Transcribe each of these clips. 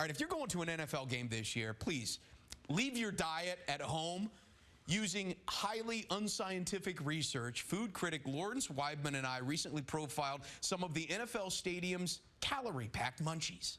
All right, if you're going to an NFL game this year, please leave your diet at home. Using highly unscientific research, food critic Lawrence Weibman and I recently profiled some of the NFL stadium's calorie-packed munchies.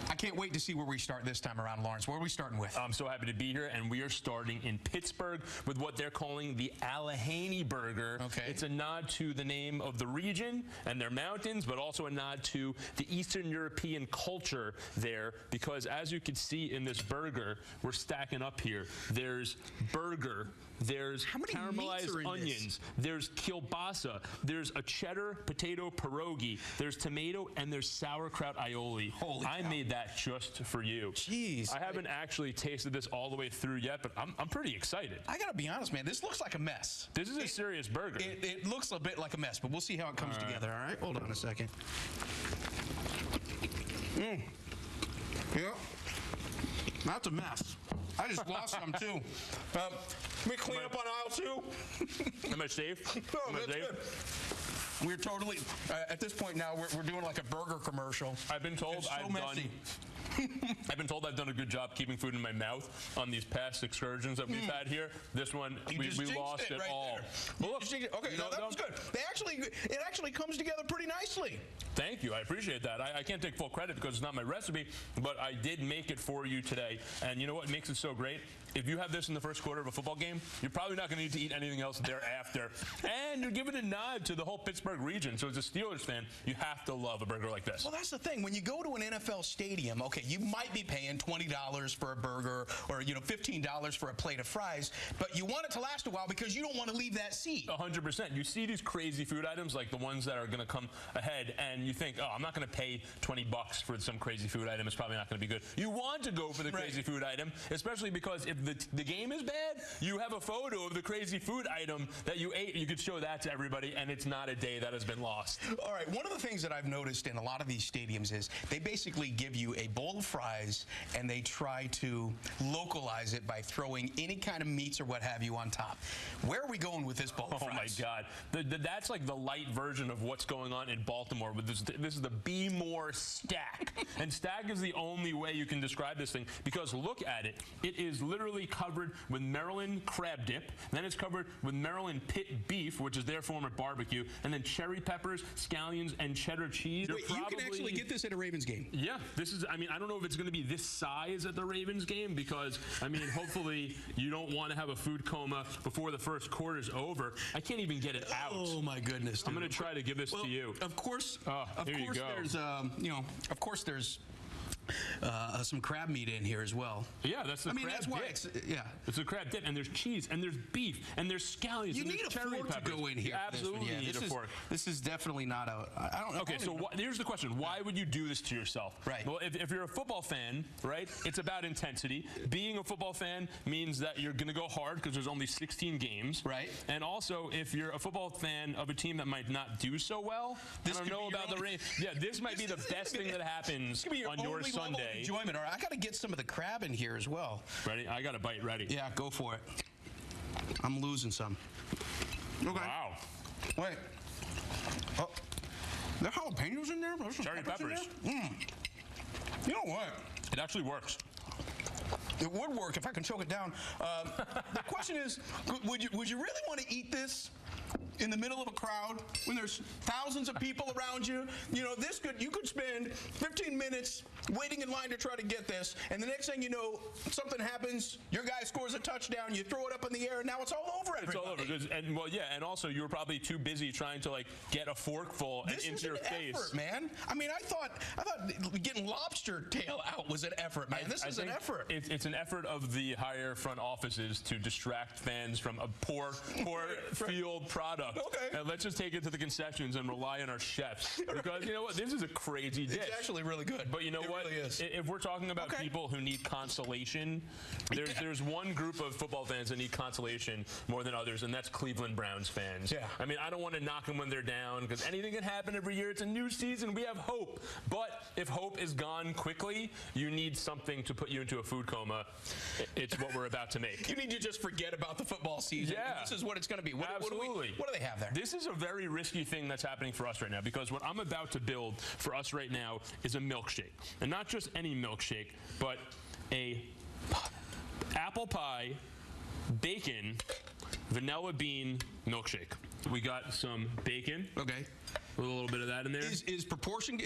I can't wait to see where we start this time around, Lawrence. Where are we starting with? I'm so happy to be here, and we are starting in Pittsburgh with what they're calling the Allegheny Burger. Okay. It's a nod to the name of the region and their mountains, but also a nod to the Eastern European culture there, because as you can see in this burger, we're stacking up here. There's burger, there's caramelized onions, there's kielbasa, there's a cheddar potato pierogi, there's tomato, and there's sauerkraut aioli. Holy I cow. made that just for you. Jeez. I haven't actually tasted this all the way through yet, but I'm pretty excited. I gotta be honest, man. This looks like a mess. This is a serious burger. It looks a bit like a mess, but we'll see how it comes together, all right? Hold on a second. Yep. That's a mess. I just lost some, too. Let me clean up on aisle 2. Am I safe? Oh, Am I that's safe? good. We're totally, at this point now, we're doing like a burger commercial. I've been told I've done a good job keeping food in my mouth on these past excursions that we've had here. This one, we lost it right all. there. Well, look, okay, no, that was good. It actually comes together pretty nicely. Thank you. I appreciate that. I can't take full credit because it's not my recipe, but I did make it for you today. And you know what makes it so great? If you have this in the first quarter of a football game, you're probably not going to need to eat anything else thereafter. And you're giving a nod to the whole Pittsburgh region. So as a Steelers fan, you have to love a burger like this. Well, that's the thing. When you go to an NFL stadium, okay, you might be paying $20 for a burger or, $15 for a plate of fries, but you want it to last a while because you don't want to leave that seat. 100%. You see these crazy food items like the ones that are going to come ahead, and you think, oh, I'm not going to pay $20 for some crazy food item. It's probably not going to be good. You want to go for the crazy food item, especially because if the game is bad, you have a photo of the crazy food item that you ate. You could show that to everybody, and it's not a day that has been lost. All right. One of the things that I've noticed in a lot of these stadiums is they basically give you a bowl of fries, and they try to localize it by throwing any kind of meats or what have you on top. Where are we going with this bowl of fries? Oh, my God. That's like the light version of what's going on in Baltimore. With this is the Be More Stack. And stack is the only way you can describe this thing, because look at it. It is literally covered with Maryland crab dip. Then it's covered with Maryland pit beef, which is their form of barbecue. And then cherry peppers, scallions, and cheddar cheese. Wait, you can actually get this at a Ravens game? Yeah. This is, I don't know if it's going to be this size at the Ravens game because, hopefully you don't want to have a food coma before the first quarter is over. I can't even get it out. Oh, my goodness, dude. I'm going to try to give this to you. Of course, there's, of course there's some crab meat in here as well. Yeah, that's the crab that's dip. why it's, It's a crab dip, and there's cheese, and there's beef, and there's scallions, you and need there's a cherry fork peppers. to go in here. You absolutely need a fork. This is definitely not a. I don't know. Okay, so here's the question: why would you do this to yourself? Right. Well, if you're a football fan, right, it's about intensity. Being a football fan means that you're going to go hard because there's only 16 games. Right. And also, if you're a football fan of a team that might not do so well, I don't know about the Ravens. Yeah, this might be the best thing that happens on your Sunday. Enjoyment. All right, I got to get some of the crab in here as well. Ready? I got a bite ready. Yeah, go for it. I'm losing some. Okay. Wow. Wait. Oh, there are jalapenos in there? There's some Cherry peppers. You know what? It actually works. It would work if I can choke it down. The question is, would you really want to eat this in the middle of a crowd when there's thousands of people around you? You could spend 15 minutes waiting in line to try to get this, and the next thing you know, something happens, your guy scores a touchdown, you throw it up in the air, and now it's all over everybody. It's all over. And also you were probably too busy trying to get a forkful into your face. This is an effort, man. I thought getting lobster tail out was an effort, man. This is an effort. It's an effort of the higher front offices to distract fans from a poor field product. Okay. And let's just take it to the concessions and rely on our chefs. Because you know what? This is a crazy dish. It's actually really good. But you know what? Really is. If we're talking about people who need consolation, there's one group of football fans that need consolation more than others, and that's Cleveland Browns fans. Yeah. I don't want to knock them when they're down because anything can happen every year. It's a new season. We have hope. But if hope is gone quickly, you need something to put you into a food coma. It's what we're about to make. You need to just forget about the football season. Yeah. This is what it's going to be. Absolutely. Billy, what do they have there? This is a very risky thing that's happening for us right now, because what I'm about to build for us right now is a milkshake. And not just any milkshake, but a apple pie, bacon, vanilla bean milkshake. We got some bacon. Okay. With a little bit of that in there. Is portion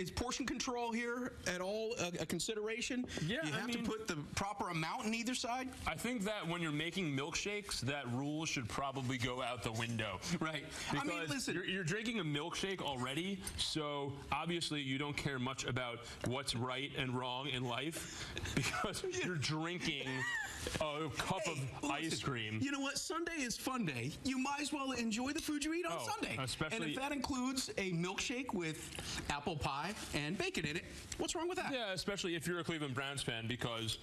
control here at all a consideration? Yeah, you have to put the proper amount in either side? I think that when you're making milkshakes, that rule should probably go out the window. Right. Because I mean, listen. You're drinking a milkshake already, so obviously you don't care much about what's right and wrong in life, because you're drinking a cup of ice cream. You know what? Sunday is fun day. You might as well enjoy the food you eat on Sunday. Especially, and if that includes a milkshake with apple pie and bacon in it, what's wrong with that? Yeah, especially if you're a Cleveland Browns fan, because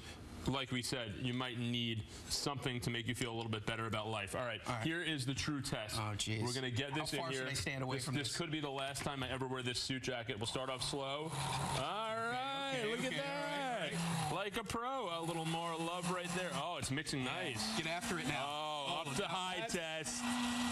like we said, you might need something to make you feel a little bit better about life. All right, here is the true test. Oh, jeez. We're going to get this in here. How far should I stand away from this? This could be the last time I ever wear this suit jacket. We'll start off slow. All right, look at that. Like a pro. A little more love right there. Oh, it's mixing nice. Get after it now. Oh, up to high test.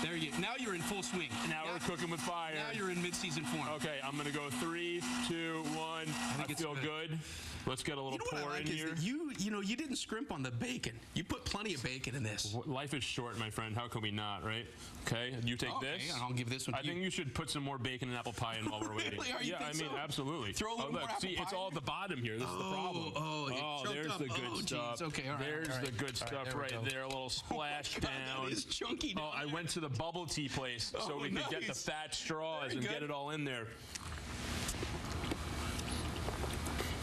There you go. Now you're in full swing. Now we're cooking with fire. Now you're in mid-season form. Okay, I'm going to go 3, 2, 1. I feel good. Let's get a little pour in here. You didn't scrimp on the bacon. You put plenty of bacon in this. Life is short, my friend. How can we not, right? Okay, you take this. I'll give this one to you. I think you should put some more bacon and apple pie in while we're waiting. Really? Yeah, I mean, absolutely. Throw a little more apple see, pie it's all at the bottom here. This is the problem. There's the good stuff. Geez. Okay, all right. There's the good stuff right there. A little splash down. That is chunky. Oh, I went to the bubble tea place so we could get the fat straws and get it all in there.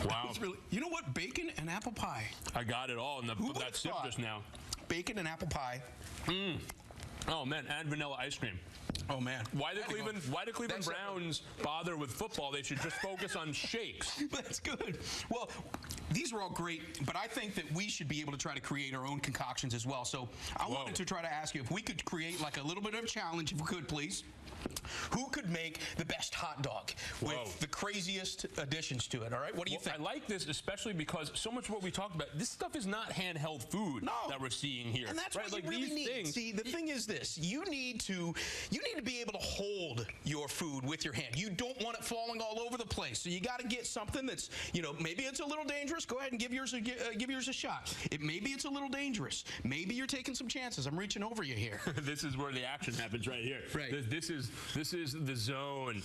Wow. You know what? Bacon and apple pie. I got it all in that sip just now. Bacon and apple pie. Oh, man, and vanilla ice cream. Oh, man. Why do Cleveland Browns bother with football? They should just focus on shakes. That's good. Well, these are all great, but I think that we should be able to try to create our own concoctions as well. So I wanted to try to ask you if we could create like a little bit of a challenge, if we could, please. Who could make the best hot dog with the craziest additions to it? All right, what do you think? I like this, especially because so much of what we talked about, this stuff is not handheld food that we're seeing here. And that's right? what you really need. See, the thing is this: you need to be able to hold your food with your hand. You don't want it falling all over the place. So you got to get something that's, maybe it's a little dangerous. Go ahead and give yours a shot. Maybe it's a little dangerous. Maybe you're taking some chances. I'm reaching over you here. This is where the action happens right here. Right. This is the zone.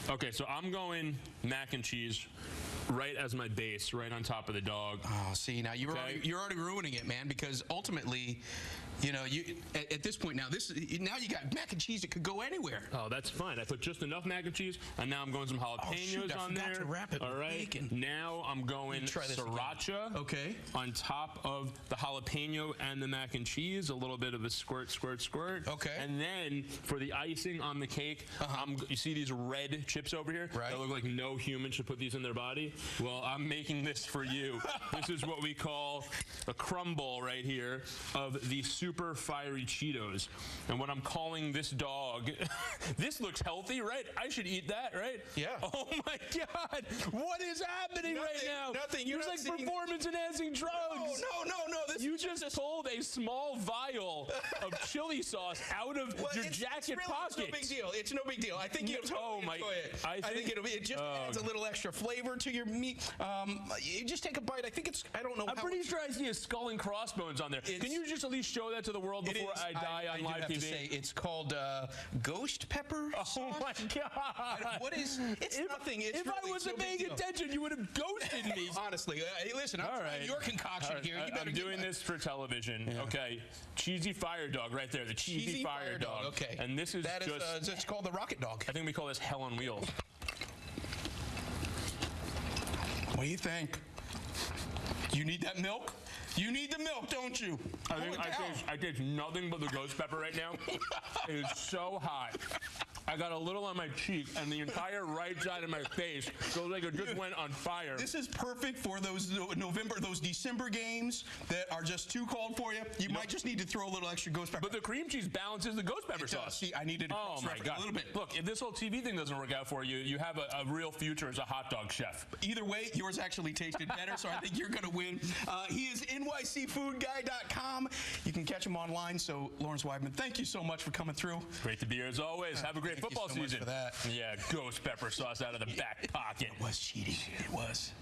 Okay, so I'm going mac and cheese right as my base, right on top of the dog. Oh, see, now you're already ruining it, man, because ultimately, at this point now you got mac and cheese that could go anywhere. Oh, that's fine. I put just enough mac and cheese, and now I'm going some jalapenos on there. To wrap it all right. Bacon. Now I'm going sriracha on top of the jalapeno and the mac and cheese. A little bit of a squirt. Okay. And then for the icing on the cake, you see these red chips over here? Right. That look like no human should put these in their body. Well, I'm making this for you. This is what we call a crumble right here of the super fiery Cheetos. And what I'm calling this dog, this looks healthy, right? I should eat that, right? Yeah. Oh my God. What is happening right now? Nothing. You're like performance-enhancing drugs. No. You just pulled a small vial of chili sauce out of your jacket pocket. It's no big deal. I think it just adds a little extra flavor to your meat. You just take a bite. I'm pretty sure I see a skull and crossbones on there. Can you just at least show that to the world before I die on live TV? It's called ghost pepper sauce. Oh my God! What is? It's nothing. If I wasn't paying attention, you would have ghosted me. Honestly, listen. I'm trying your concoction here. I'm doing this for television. Yeah. Okay, cheesy fire dog right there. The cheesy fire dog. Okay. And this is it's called the rocket dog. I think we call this hell on wheels. What do you think? You need that milk? You need the milk, don't you? I taste nothing but the ghost pepper right now. It is so hot. I got a little on my cheek, and the entire right side of my face feels like it just went on fire. This is perfect for those December games that are just too cold for you. You might just need to throw a little extra ghost pepper. But the cream cheese balances the ghost pepper sauce. See, I needed to cross-reference a little bit. Look, if this whole TV thing doesn't work out for you, you have a real future as a hot dog chef. Either way, yours actually tasted better, so I think you're going to win. He is nycfoodguy.com. You can catch him online. So, Lawrence Weibman, thank you so much for coming through. Great to be here as always. Have a great football you so much season. for that. Yeah, ghost pepper sauce out of the back pocket. It was cheating. It was.